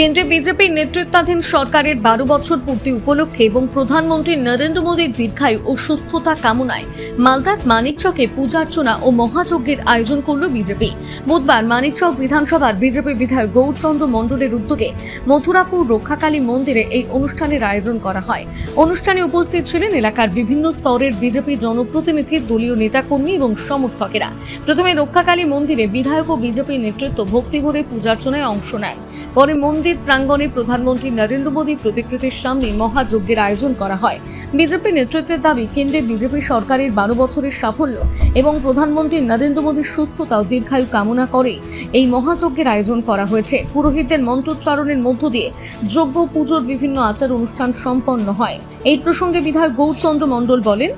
কেন্দ্রে বিজেপির নেতৃত্বাধীন সরকারের 12 বছর পূর্তি উপলক্ষে এবং প্রধানমন্ত্রী নরেন্দ্র মোদীর দীর্ঘায়ু ও সুস্থতা কামনায় মালদার মানিকচকে পূজার্চনা ও মহাযজ্ঞের আয়োজন করল বিজেপি। বুধবার মানিকচক বিধানসভার বিজেপি বিধায়ক গৌরচন্দ্র মণ্ডলের উদ্যোগে মথুরাপুর রক্ষাকালী মন্দিরে এই অনুষ্ঠানের আয়োজন করা হয়। অনুষ্ঠানে উপস্থিত ছিলেন এলাকার বিভিন্ন স্তরের বিজেপি জনপ্রতিনিধি, দলীয় নেতাকর্মী এবং সমর্থকেরা। প্রথমে রক্ষাকালী মন্দিরে বিধায়ক ও বিজেপি নেতৃত্ব ভক্তিভরে পূজার্চনায় অংশ নেয়। পরে মন্দির প্রাঙ্গণে প্রধানমন্ত্রী নরেন্দ্র মোদীর প্রতিকৃতির সামনে মহাযজ্ঞের আয়োজন করা হয়। বিজেপি নেতৃত্বের দাবি, কেন্দ্রে বিজেপি সরকারের 12 বছরের সাফল্য এবং প্রধানমন্ত্রী নরেন্দ্র মোদীর সুস্থতা ও দীর্ঘায়ু কামনা করে এই মহাযজ্ঞের আয়োজন করা হয়েছে। পুরোহিতদের মন্ত্রোচ্চারণের মধ্য দিয়ে যজ্ঞ পুজোর বিভিন্ন আচার অনুষ্ঠান সম্পন্ন হয়। এই প্রসঙ্গে বিধায়ক গৌরচন্দ্র মণ্ডল বলেন,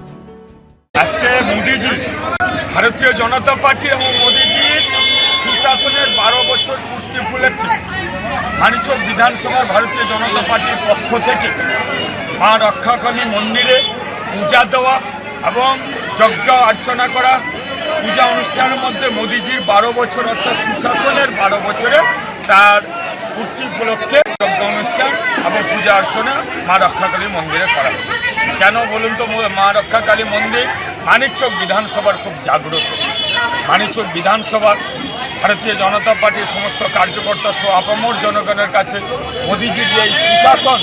আজকে মোদীজি, ভারতীয় জনতা পার্টি এবং মোদীজির সুশাসনের 12 বছর পূর্তি উপলক্ষে মানিকচক বিধানসভার ভারতীয় জনতা পার্টির পক্ষ থেকে মা রক্ষাকালী মন্দিরে পূজা দেওয়া এবং যজ্ঞ অর্চনা করা, পূজা অনুষ্ঠানের মধ্যে মোদীজির 12 বছর অর্থাৎ সুশাসনের 12 বছরে তার পূর্তি উপলক্ষে যজ্ঞ অনুষ্ঠান এবং পূজা অর্চনা মা রক্ষাকালী মন্দিরে করা হচ্ছে। কেন বলুন তো? মা রক্ষাকালী মন্দির মানিকচক বিধানসভার খুব জাগ্রত। মানিকচক বিধানসভার ভারতীয় জনতা পার্টির সমস্ত কার্যকর্তা সহ আপামর জনগণের কাছে মোদীজির যে এই সুশাসন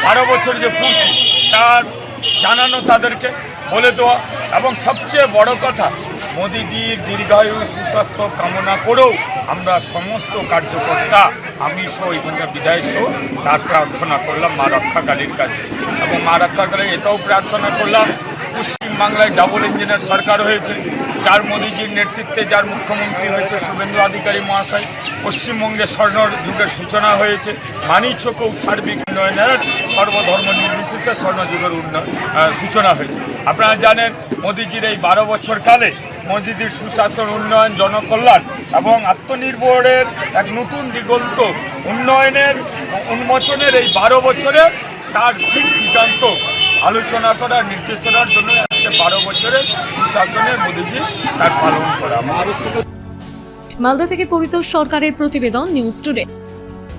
12 বছর যে পূর্তি তার জানানো, তাদেরকে বলে দেওয়া এবং সবচেয়ে বড় কথা মোদীজির দীর্ঘায়ু সুস্বাস্থ্য কামনা করেও আমরা সমস্ত কার্যকর্তা, আমি সহ এখানকার বিধায়ক সহ তার প্রার্থনা করলাম মা রক্ষাকালীর কাছে। এবং মা রক্ষাকালীর এটাও প্রার্থনা করলাম, পশ্চিমবাংলায় ডাবল ইঞ্জিনের সরকার হয়েছে, যার মোদীজির নেতৃত্বে যার মুখ্যমন্ত্রী হয়েছে শুভেন্দু অধিকারী মহাশয়, পশ্চিমবঙ্গে স্বর্ণ যুগের সূচনা হয়েছে, মানিকচকেও সার্বিক উন্নয়নের সর্বধর্ম নির্বিশেষে স্বর্ণযুগের সূচনা হয়েছে। আপনারা জানেন মোদীজির এই 12 বছর কালে মোদীজির সুশাসন, উন্নয়ন, জনকল্যাণ এবং আত্মনির্ভরের এক নতুন দিগন্ত উন্নয়নের উন্মোচনের এই 12 বছরে তার ঠিক সিদ্ধান্ত আলোচনা করার নির্দেশনার জন্য আজকে 12 বছরের সুশাসনের মোদীজি তার পালন করা। মালদা থেকে পরিতোষ সরকারের প্রতিবেদন, নিউজ টুডে।